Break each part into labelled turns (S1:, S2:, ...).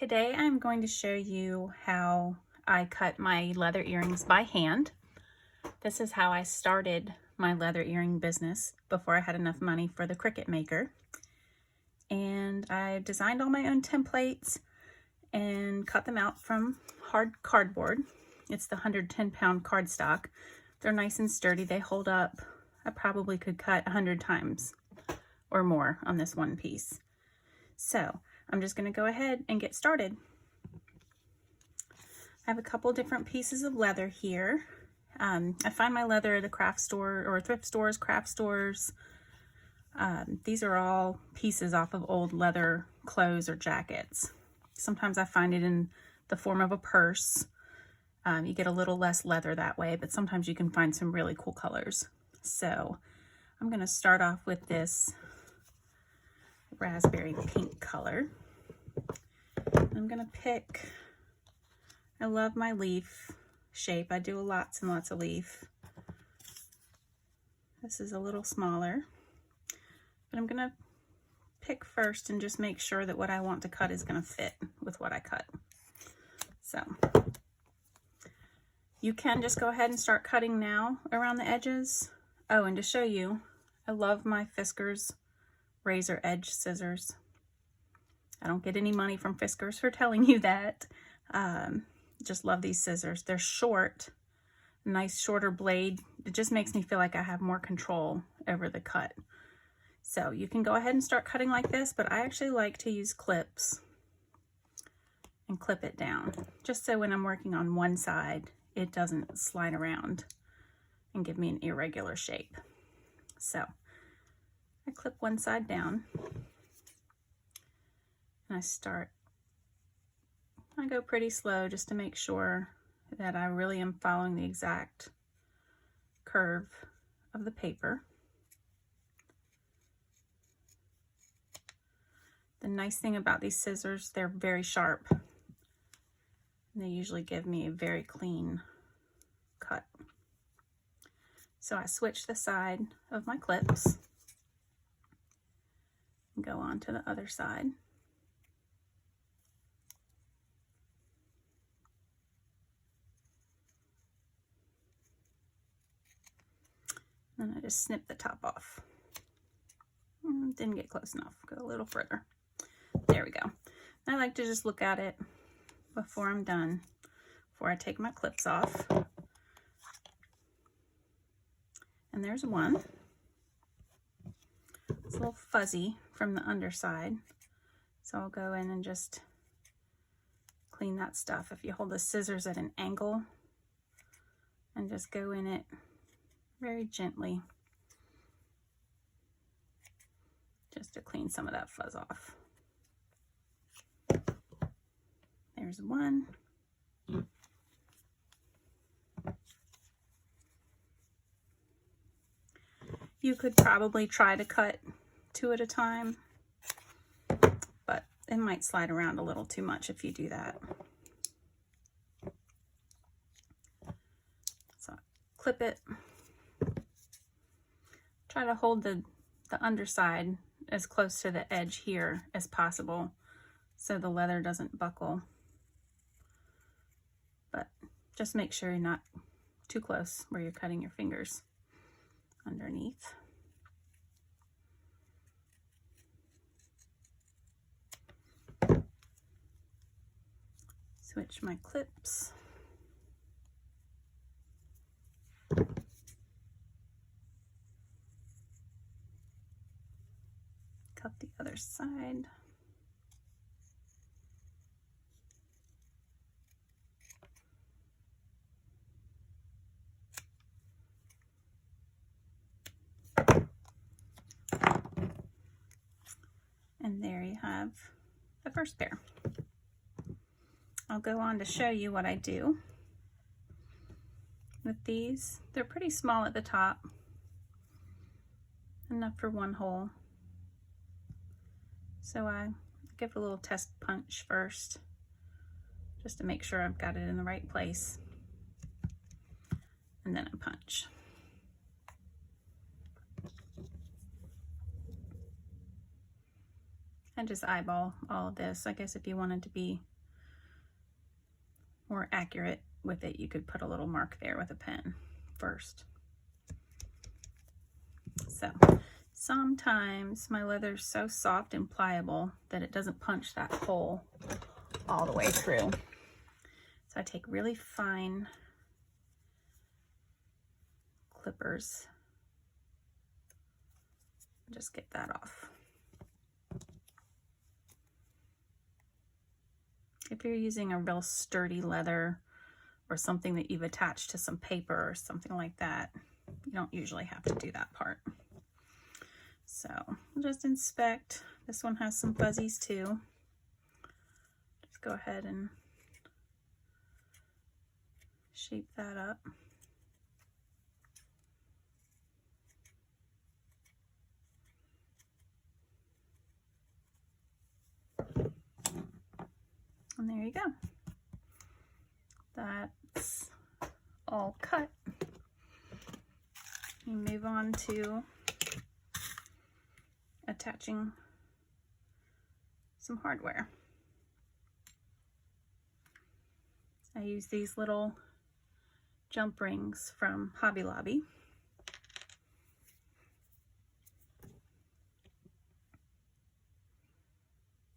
S1: Today I'm going to show you how I cut my leather earrings by hand. This is how I started my leather earring business before I had enough money for the Cricut maker. And I designed all my own templates and cut them out from hard cardboard. It's the 110-pound cardstock. They're nice and sturdy. They hold up. I probably could cut 100 times or more on this one piece. So I'm just going to go ahead and get started. I have a couple different pieces of leather here. I find my leather at the craft store or thrift stores, craft stores. These are all pieces off of old leather clothes or jackets. Sometimes I find it in the form of a purse. You get a little less leather that way, but sometimes you can find some really cool colors. So I'm going to start off with this raspberry pink color. I'm going to pick, I love my leaf shape. I do lots and lots of leaf. This is a little smaller, but I'm going to pick first and just make sure that what I want to cut is going to fit with what I cut. So you can just go ahead and start cutting now around the edges. Oh, and to show you, I love my Fiskars razor edge scissors. I don't get any money from Fiskars for telling you that. Just love these scissors. They're short, nice shorter blade. It just makes me feel like I have more control over the cut. So you can go ahead and start cutting like this, but I actually like to use clips and clip it down, just so when I'm working on one side, it doesn't slide around and give me an irregular shape. So I clip one side down and I go pretty slow just to make sure that I really am following the exact curve of the paper. The nice thing about these scissors, they're very sharp. They usually give me a very clean cut. So I switch the side of my clips and go on to the other side. And I just snip the top off. Didn't get close enough. Go a little further. There we go. I like to just look at it before I'm done, before I take my clips off. And there's one. It's a little fuzzy from the underside. So I'll go in and just clean that stuff. If you hold the scissors at an angle and just go in it very gently, just to clean some of that fuzz off. There's one. You could probably try to cut two at a time, but it might slide around a little too much if you do that. So clip it. Try to hold the underside as close to the edge here as possible so the leather doesn't buckle. But just make sure you're not too close where you're cutting your fingers underneath. Switch my clips. Cut the other side. And there you have the first pair. I'll go on to show you what I do with these. They're pretty small at the top, enough for one hole. So I give a little test punch first, just to make sure I've got it in the right place. And then I punch. And just eyeball all of this. I guess if you wanted to be more accurate with it, you could put a little mark there with a pen first. So sometimes my leather's so soft and pliable that it doesn't punch that hole all the way through. So I take really fine clippers. Just get that off. If you're using a real sturdy leather or something that you've attached to some paper or something like that, you don't usually have to do that part. So just inspect. This one has some fuzzies too. Just go ahead and shape that up. And there you go. That's all cut. You move on to attaching some hardware. I use these little jump rings from Hobby Lobby.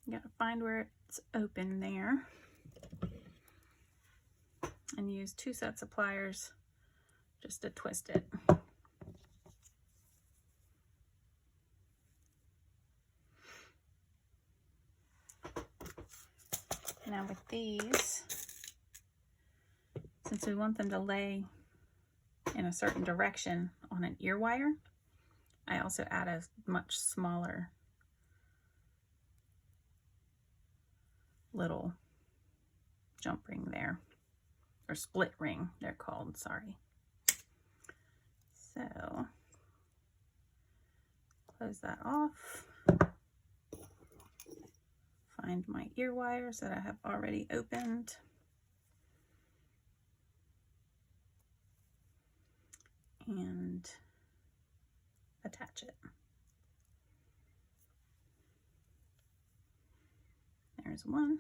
S1: You gotta find where it's open there and use 2 sets of pliers just to twist it. Now with these, since we want them to lay in a certain direction on an ear wire, I also add a much smaller little jump ring there, or split ring they're called, sorry. So close that off. Find my ear wires that I have already opened. And attach it. There's one.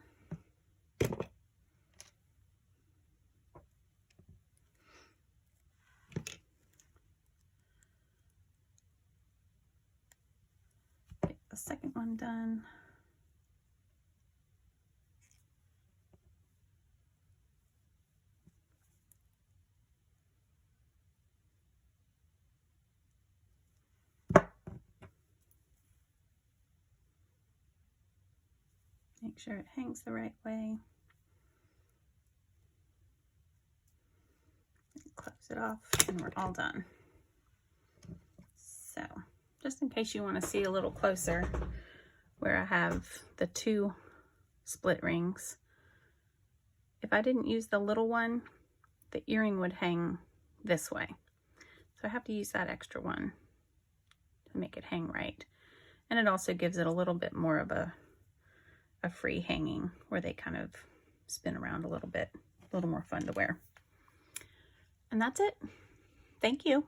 S1: Get the second one done. Make sure it hangs the right way. Close it off and we're all done. So just in case you want to see a little closer where I have the 2 split rings, if I didn't use the little one, the earring would hang this way. So I have to use that extra one to make it hang right. And it also gives it a little bit more of a free hanging where they kind of spin around a little bit, a little more fun to wear. And that's it. Thank you.